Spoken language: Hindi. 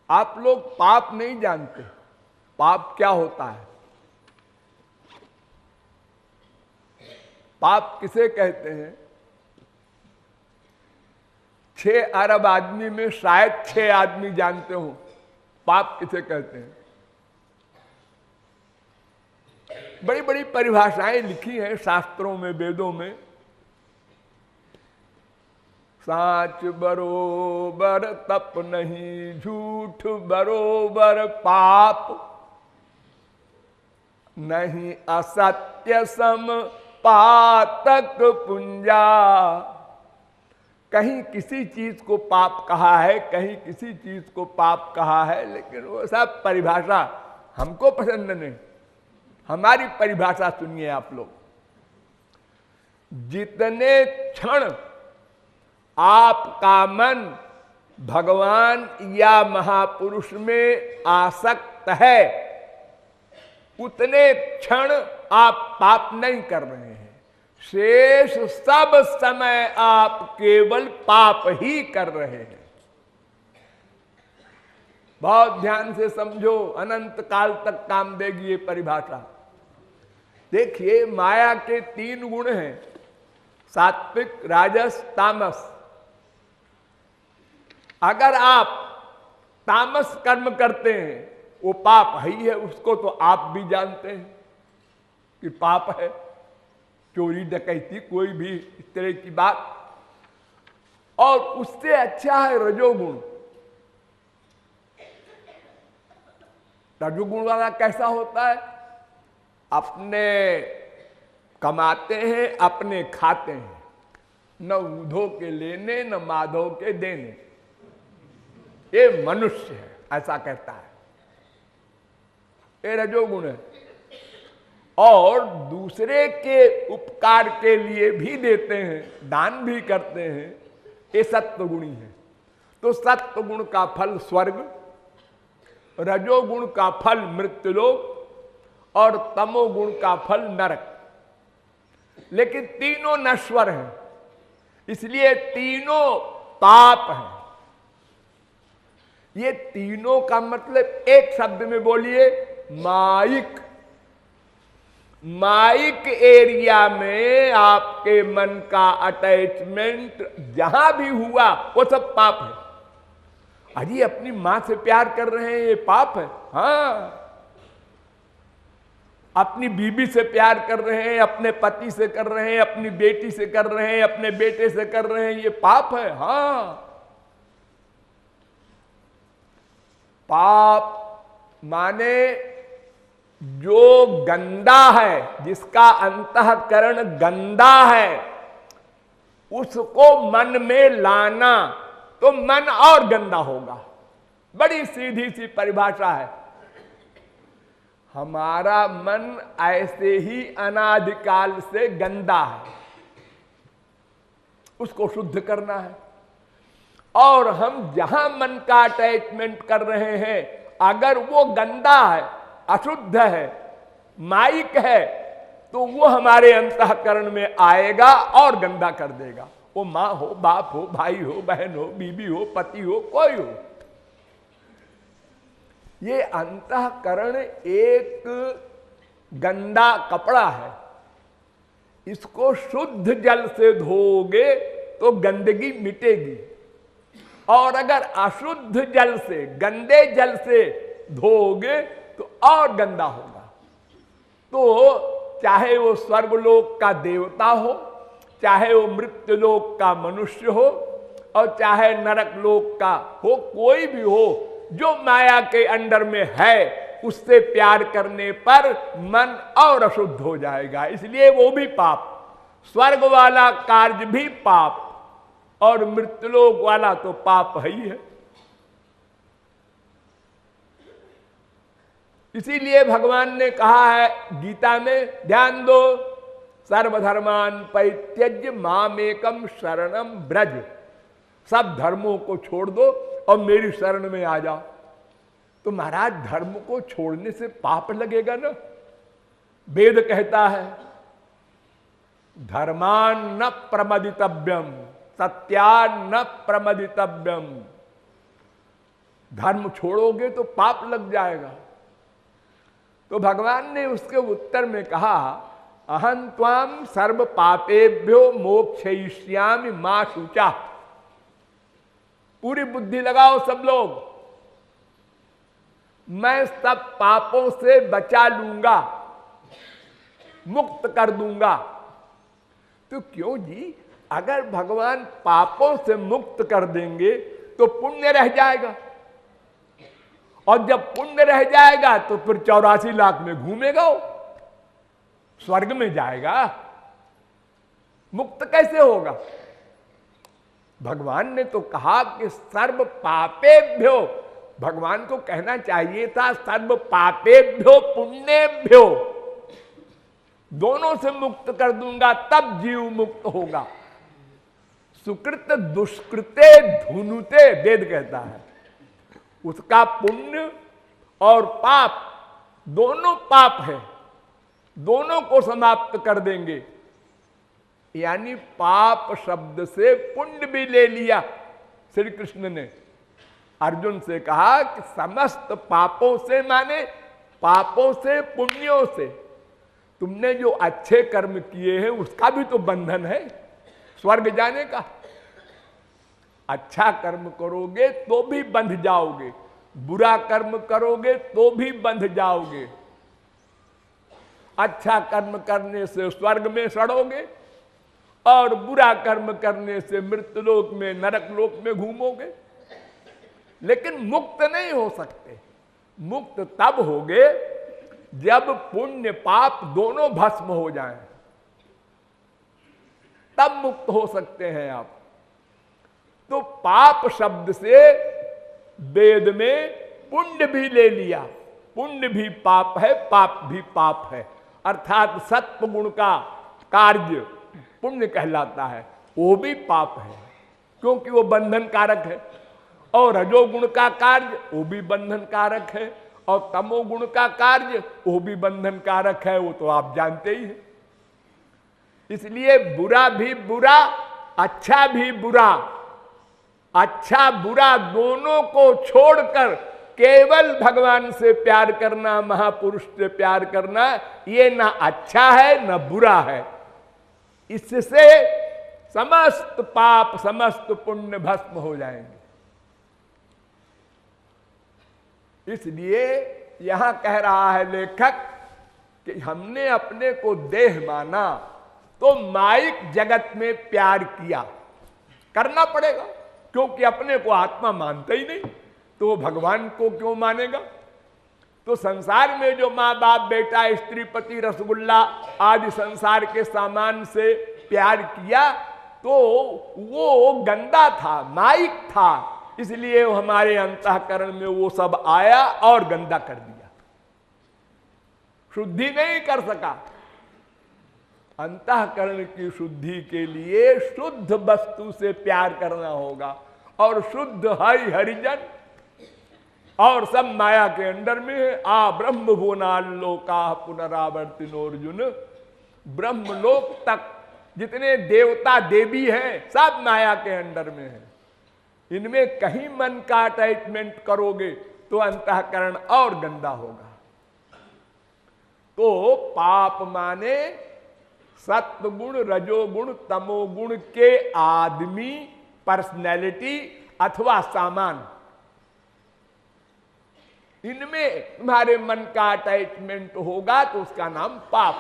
आप लोग पाप नहीं जानते, पाप क्या होता है। पाप किसे कहते हैं? 6 अरब आदमी में शायद 6 आदमी जानते हो पाप किसे कहते हैं। बड़ी बड़ी परिभाषाएं लिखी हैं शास्त्रों में, वेदों में। साच बरोबर तप नहीं, झूठ बरोबर पाप नहीं, असत्य सम पातक पुंजा। कहीं किसी चीज को पाप कहा है, कहीं किसी चीज को पाप कहा है, लेकिन वो सब परिभाषा हमको पसंद नहीं। हमारी परिभाषा सुनिए आप लोग। जितने क्षण आपका मन भगवान या महापुरुष में आसक्त है, उतने क्षण आप पाप नहीं कर रहे हैं। शेष सब समय आप केवल पाप ही कर रहे हैं। बहुत ध्यान से समझो, अनंत काल तक काम देगी ये परिभाषा। देखिए, माया के 3 गुण हैं, सात्विक, राजस, तामस। अगर आप तामस कर्म करते हैं, वो पाप ही है, उसको तो आप भी जानते हैं कि पाप है। चोरी डकैती, कोई भी इस तरह की बात। और उससे अच्छा है रजोगुण। रजोगुण वाला कैसा होता है? अपने कमाते हैं, अपने खाते हैं, न उधो के लेने न माधो के देने। ये मनुष्य है, ऐसा कहता है। ये रजोगुण है। और दूसरे के उपकार के लिए भी देते हैं, दान भी करते हैं, ये सत्वगुणी है। तो सत्वगुण का फल स्वर्ग, रजोगुण का फल मृत्युलोक और तमोगुण का फल नरक। लेकिन तीनों नश्वर हैं, इसलिए तीनों पाप हैं। ये तीनों का मतलब एक शब्द में बोलिए, माइक। माइक एरिया में आपके मन का अटैचमेंट जहां भी हुआ वो सब पाप है। अजी अपनी मां से प्यार कर रहे हैं, ये पाप है। हाँ, अपनी बीबी से प्यार कर रहे हैं, अपने पति से कर रहे हैं, अपनी बेटी से कर रहे हैं, अपने बेटे से कर रहे हैं, ये पाप है। हाँ, पाप माने जो गंदा है, जिसका अंतःकरण गंदा है, उसको मन में लाना, तो मन और गंदा होगा। बड़ी सीधी सी परिभाषा है। हमारा मन ऐसे ही अनादिकाल से गंदा है, उसको शुद्ध करना है। और हम जहां मन का अटैचमेंट कर रहे हैं, अगर वो गंदा है, अशुद्ध है, माइक है, तो वो हमारे अंतःकरण में आएगा और गंदा कर देगा। वो मां हो, बाप हो, भाई हो, बहन हो, बीबी हो, पति हो, कोई हो। ये अंतःकरण एक गंदा कपड़ा है, इसको शुद्ध जल से धोओगे तो गंदगी मिटेगी। और अगर अशुद्ध जल से, गंदे जल से धोओगे तो और गंदा होगा। तो चाहे वो स्वर्गलोक का देवता हो, चाहे वो मृत्युलोक का मनुष्य हो, और चाहे नरक लोक का हो, कोई भी हो, जो माया के अंडर में है, उससे प्यार करने पर मन और अशुद्ध हो जाएगा। इसलिए वो भी पाप। स्वर्ग वाला कार्य भी पाप, और मृत्युलोक वाला तो पाप ही है। इसीलिए भगवान ने कहा है गीता में, ध्यान दो, सर्वधर्मान परित्यज्य मामेकम शरणम ब्रज। सब धर्मों को छोड़ दो और मेरी शरण में आ जाओ। तो महाराज, धर्म को छोड़ने से पाप लगेगा ना। वेद कहता है, धर्मान न प्रमदितव्यम, सत्यान न प्रमदितव्यम, धर्म छोड़ोगे तो पाप लग जाएगा। तो भगवान ने उसके उत्तर में कहा, अहं त्वाम सर्व पापेभ्यो मोक्षयिष्यामि मा शुचा। पूरी बुद्धि लगाओ सब लोग, मैं सब पापों से बचा लूंगा, मुक्त कर दूंगा। तो क्यों जी, अगर भगवान पापों से मुक्त कर देंगे तो पुण्य रह जाएगा, और जब पुण्य रह जाएगा तो फिर 84 लाख में घूमेगा, वो स्वर्ग में जाएगा, मुक्त कैसे होगा? भगवान ने तो कहा कि सर्व पापेभ्यो, भगवान को कहना चाहिए था सर्व पापेभ्यो पुण्येभ्यो, दोनों से मुक्त कर दूंगा तब जीव मुक्त होगा। सुकृत दुष्कृते धुनुते वेद कहता है, उसका पुण्य और पाप दोनों पाप है, दोनों को समाप्त कर देंगे। यानी पाप शब्द से पुण्य भी ले लिया। श्री कृष्ण ने अर्जुन से कहा कि समस्त पापों से, माने पापों से पुण्यों से, तुमने जो अच्छे कर्म किए हैं उसका भी तो बंधन है स्वर्ग जाने का। अच्छा कर्म करोगे तो भी बंध जाओगे, बुरा कर्म करोगे तो भी बंध जाओगे। अच्छा कर्म करने से स्वर्ग में सड़ोगे, और बुरा कर्म करने से मृत्युलोक में, नरक लोक में घूमोगे, लेकिन मुक्त नहीं हो सकते। मुक्त तब होगे जब पुण्य पाप दोनों भस्म हो जाएं, तब मुक्त हो सकते हैं आप। तो पाप शब्द से वेद में पुण्य भी ले लिया, पुण्य भी पाप है, पाप भी पाप है, अर्थात सत्व गुण का कार्य पुण्य कहलाता है, वो भी पाप है क्योंकि वो बंधन कारक है, और रजोगुण का कार्य वो भी बंधन कारक है, और तमोगुण का कार्य वो भी बंधन कारक है, वो तो आप जानते ही हैं। इसलिए बुरा भी बुरा, अच्छा भी बुरा, अच्छा बुरा दोनों को छोड़कर केवल भगवान से प्यार करना, महापुरुष से प्यार करना, ये ना अच्छा है न बुरा है। इससे समस्त पाप समस्त पुण्य भस्म हो जाएंगे। इसलिए यहां कह रहा है लेखक कि हमने अपने को देह माना तो माइक जगत में प्यार किया, करना पड़ेगा, क्योंकि अपने को आत्मा मानता ही नहीं तो वो भगवान को क्यों मानेगा। तो संसार में जो माँ बाप बेटा स्त्री पति रसगुल्ला आदि संसार के सामान से प्यार किया तो वो गंदा था, माइक था, इसलिए हमारे अंतःकरण में वो सब आया और गंदा कर दिया, शुद्धि नहीं कर सका। अंतःकरण की शुद्धि के लिए शुद्ध वस्तु से प्यार करना होगा, और शुद्ध हरिजन और सब माया के अंडर में है। आ ब्रह्म भुवनालोका पुनरावर्तिनोर्जुन, ब्रह्मलोक तक जितने देवता देवी हैं सब माया के अंडर में है। इनमें कहीं मन का अटैचमेंट करोगे तो अंतःकरण और गंदा होगा। तो पाप माने सत्वगुण रजोगुण तमोगुण के आदमी, पर्सनैलिटी अथवा सामान, इनमें तुम्हारे मन का अटैचमेंट होगा तो उसका नाम पाप।